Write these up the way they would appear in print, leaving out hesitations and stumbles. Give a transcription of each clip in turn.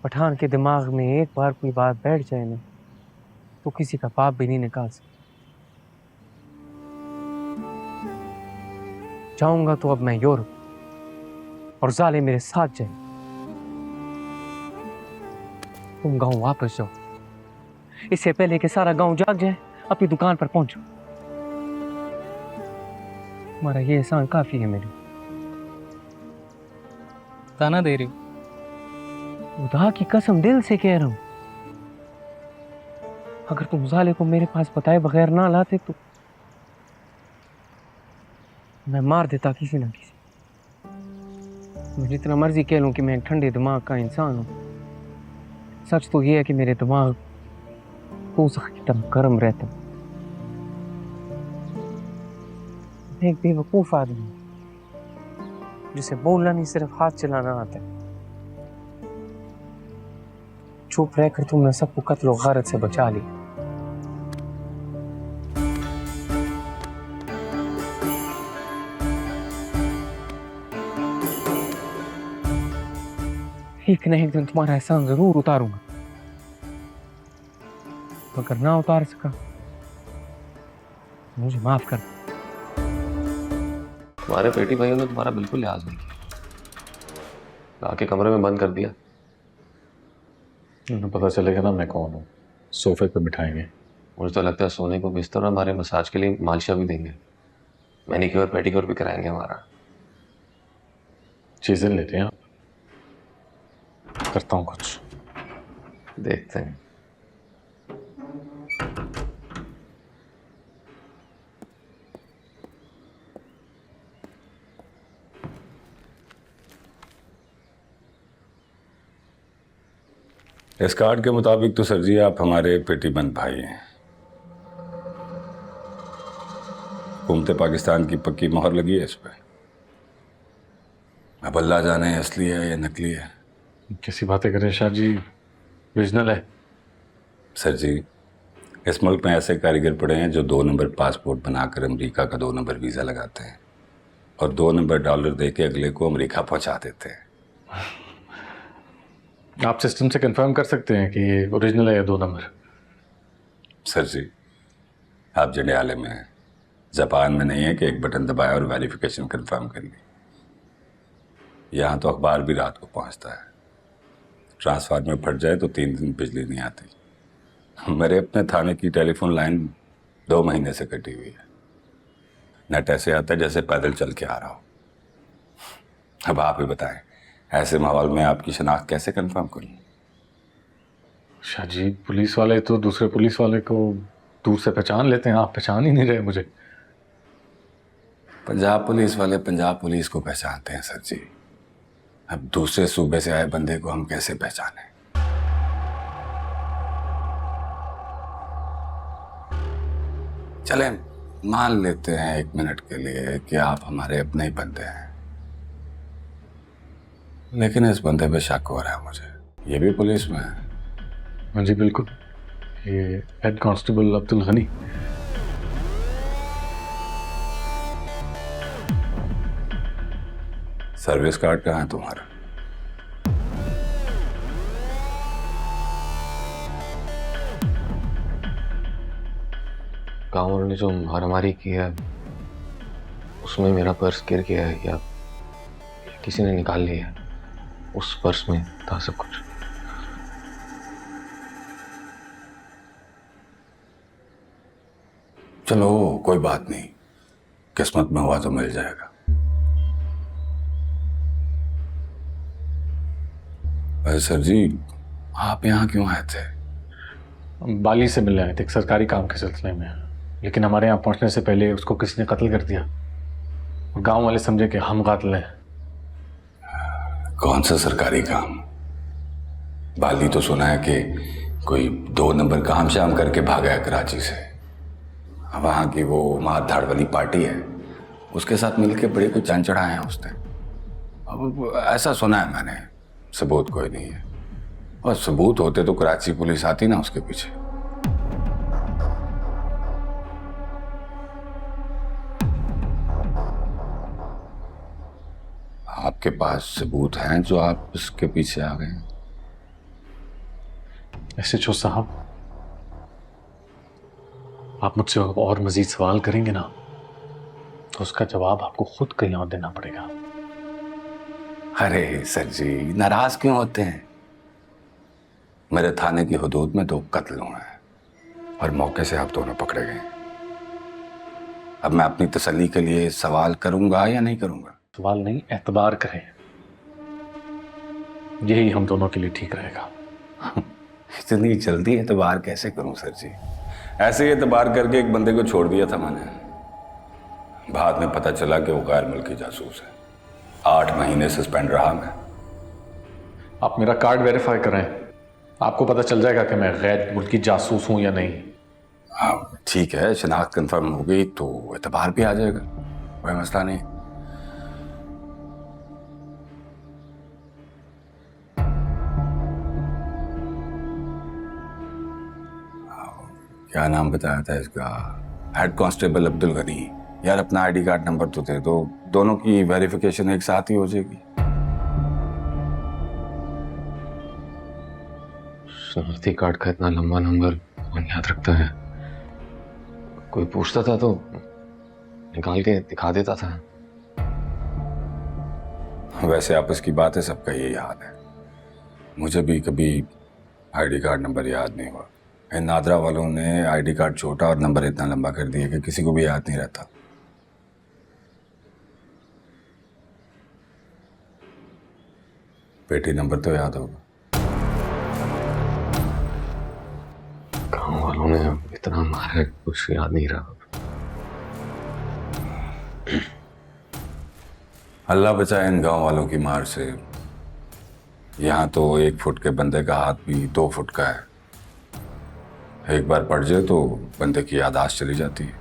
पठान के दिमाग में एक बार कोई बात बैठ जाए ना, तो किसी का पाप भी नहीं निकाल सकता। जाऊंगा तो अब मैं यूरोप और जाले मेरे साथ जाए। तुम गांव वापस जाओ, इससे पहले कि सारा गांव जाग जाए। अपनी दुकान पर पहुंचो। तुम्हारा ये एहसान काफी है मेरे। ताना दे रही हो? खुदा की कसम दिल से कह रहा हूं, अगर तुम जाले को मेरे पास बताए बगैर ना लाते तो मैं मार देता किसी ना किसी। मैं जितना मर्जी कह लूं कि मैं एक ठंडे दिमाग का इंसान हूं, सच तो ये है कि मेरे दिमाग दोज़ख की तरह गर्म रहता है। मैं एक बेवकूफ आदमी हूं, जिसे बोलना नहीं सिर्फ हाथ चलाना आता है। चुप रहकर तुमने सबको कत्ल और गारत से बचा लिया। एक न एक दिन तुम्हारा एहसान जरूर उतारूंगा। अगर ना उतार सका मुझे माफ कर। तुम्हारे पेटी भाइयों ने तुम्हारा बिल्कुल लिहाज नहीं किया, आके कमरे में बंद कर दिया। उन्हें पता चलेगा ना मैं कौन हूँ, सोफे पे बिठाएंगे। मुझे तो लगता है सोने को बिस्तर और हमारे मसाज के लिए मालिशा भी देंगे, मैनिक्योर पेडिक्योर भी कराएंगे हमारा। चीजें लेते हैं आप, करता हूँ कुछ, देखते हैं। इस कार्ड के मुताबिक तो सर जी आप हमारे पेटीबंद भाई हैं। हुकूमत पाकिस्तान की पक्की मोहर लगी है इस पर। अब अल्लाह जाने असली है या नकली है। कैसी बातें करें शाह जी, ओरिजिनल है। सर जी, इस मुल्क में ऐसे कारीगर पड़े हैं जो 2 नंबर पासपोर्ट बनाकर अमेरिका का 2 नंबर वीज़ा लगाते हैं और 2 नंबर डॉलर दे के अगले को अमेरिका पहुंचा देते हैं। आप सिस्टम से कंफर्म कर सकते हैं कि ये ओरिजिनल है या 2 नंबर? सर जी, आप जंडियाले में हैं, जापान में नहीं है कि एक बटन दबाया और वेरिफिकेशन कंफर्म कर ली। यहाँ तो अखबार भी रात को पहुँचता है। ट्रांसफार्मर फट जाए तो 3 दिन बिजली नहीं आती। मेरे अपने थाने की टेलीफोन लाइन 2 महीने से कटी हुई है। नेट ऐसे आता है जैसे पैदल चल के आ रहा हो। अब आप ही बताएं, ऐसे माहौल में आपकी शनाख्त कैसे कंफर्म करूं? शाह जी, पुलिस वाले तो दूसरे पुलिस वाले को दूर से पहचान लेते हैं, आप पहचान ही नहीं रहे मुझे। पंजाब पुलिस वाले पंजाब पुलिस को पहचानते हैं सर जी। अब दूसरे सूबे से आए बंदे को हम कैसे पहचानें? चलें मान लेते हैं 1 मिनट के लिए कि आप हमारे अपने ही बंदे हैं, लेकिन इस बंदे पे शक हो रहा है मुझे। ये भी पुलिस में है? हाँ जी बिल्कुल, ये head constable Abdul Gani. Service card कहाँ है तुम्हारा? गाँव वालों ने जो मारामारी की है उसमें मेरा पर्स गिर गया है या किसी ने निकाल लिया है। उस पर्स में था सब कुछ। चलो कोई बात नहीं, किस्मत में हुआ तो मिल जाएगा। अरे सर जी, आप यहाँ क्यों आए थे? हम बाली से मिलने आए थे एक सरकारी काम के सिलसिले में, लेकिन हमारे यहाँ पहुँचने से पहले उसको किसी ने कत्ल कर दिया और गांव वाले समझे कि हम कातिल हैं। कौन सा सरकारी काम? बाली तो सुना है कि कोई 2 नंबर काम शाम करके भागा है कराची से। वहाँ की वो मार धाड़ वाली पार्टी है, उसके साथ मिलके बड़े कोई चांद चढ़ाए हैं उसने। अब ऐसा सुना है मैंने, सबूत कोई नहीं है। और सबूत होते तो कराची पुलिस आती ना उसके पीछे। आपके पास सबूत हैं जो आप इसके पीछे आ गए? SHO साहब, आप मुझसे और मजीद सवाल करेंगे ना तो उसका जवाब आपको खुद कहीं और देना पड़ेगा। अरे सर जी, नाराज क्यों होते हैं? मेरे थाने की हुदूद में 2 कत्ल हुए हैं और मौके से आप दोनों पकड़े गए। अब मैं अपनी तसल्ली के लिए सवाल करूंगा या नहीं करूंगा? सवाल नहीं, एतबार करें, यही हम दोनों के लिए ठीक रहेगा। इतनी जल्दी एतबार कैसे करूं सर जी? ऐसे ही एतबार करके एक बंदे को छोड़ दिया था मैंने, बाद में पता चला कि वो गैर मुल्की जासूस है। 8 महीने सस्पेंड रहा मैं। आप मेरा कार्ड वेरीफाई करें, आपको पता चल जाएगा कि मैं गैर मुल्की जासूस हूं या नहीं। हाँ ठीक है, शनाख्त कंफर्म हो गई तो एतबार भी आ जाएगा, कोई मसला नहीं। क्या नाम बताया था इसका? Head constable Abdul Gani. यार अपना ID कार्ड नंबर तो दे दो, दोनों की वेरिफिकेशन एक साथ ही हो जाएगी। शनाख्ती कार्ड का इतना लंबा नंबर कौन याद रखता है? कोई पूछता था तो निकाल के दिखा देता था। वैसे आपस की बात है, सबका यही हाल है। मुझे भी कभी ID कार्ड नंबर याद नहीं हुआ। इन नादरा वालों ने ID कार्ड छोटा और नंबर इतना लंबा कर दिया कि किसी को भी याद नहीं रहता। पेटी नंबर तो याद होगा। गांव वालों ने इतना मारा है, कुछ याद नहीं रहा। अल्लाह बचाए इन गांव वालों की मार से। यहाँ तो 1 फुट के बंदे का हाथ भी 2 फुट का है। एक बार पड़ जाए तो बंदे की याददाश्त चली जाती है।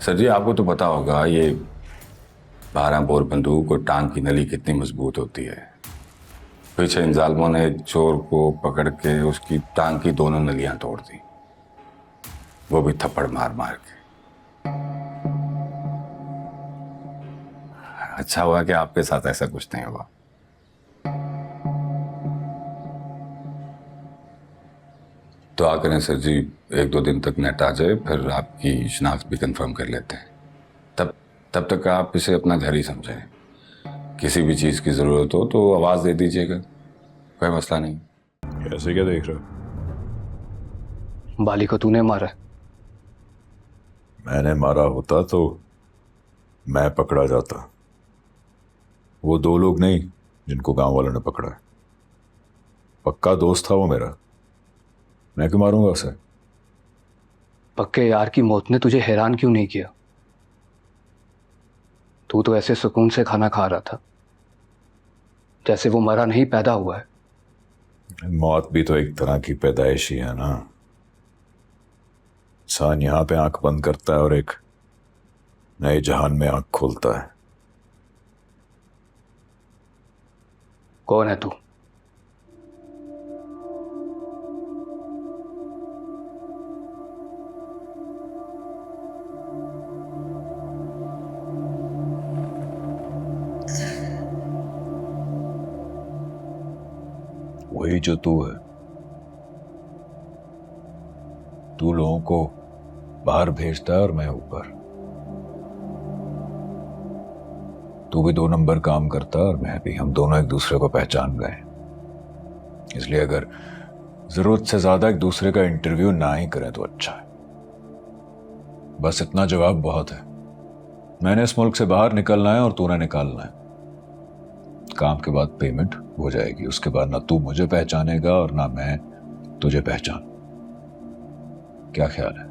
सर जी आपको तो पता होगा ये 12 बोर बंदूक और टांग की नली कितनी मजबूत होती है। पीछे इन जालमों ने चोर को पकड़ के उसकी टांग की दोनों नलियां तोड़ दी, वो भी थप्पड़ मार मार के। अच्छा हुआ कि आपके साथ ऐसा कुछ नहीं हुआ। तो आ करें सर जी, 1-2 दिन तक नेट आ जाए, फिर आपकी शनाख्त भी कंफर्म कर लेते हैं। तब तक आप इसे अपना घर ही समझें। किसी भी चीज़ की ज़रूरत हो तो आवाज़ दे दीजिएगा, कोई मसला नहीं। कैसे क्या देख रहे हो? बाली को तूने मारा? मैंने मारा होता तो मैं पकड़ा जाता, वो 2 लोग नहीं जिनको गांव वालों ने पकड़ा है। पक्का दोस्त था वो मेरा, मैं क्यों मारूंगा उसे? पक्के यार की मौत ने तुझे हैरान क्यों नहीं किया? तू तो ऐसे सुकून से खाना खा रहा था जैसे वो मरा नहीं, पैदा हुआ है। मौत भी तो एक तरह की पैदाइश ही है ना। इंसान यहाँ पे आंख बंद करता है और एक नए जहान में आंख खोलता है। कौन है तू? वही जो तू है। तू लोगों को बाहर भेजता है और मैं ऊपर। तू भी 2 नंबर काम करता है और मैं भी। हम दोनों एक दूसरे को पहचान गए, इसलिए अगर जरूरत से ज्यादा एक दूसरे का इंटरव्यू ना ही करें तो अच्छा है। बस इतना जवाब बहुत है। मैंने इस मुल्क से बाहर निकलना है और तूने निकालना है। काम के बाद पेमेंट हो जाएगी, उसके बाद ना तू मुझे पहचानेगा और ना मैं तुझे पहचान। क्या ख्याल है?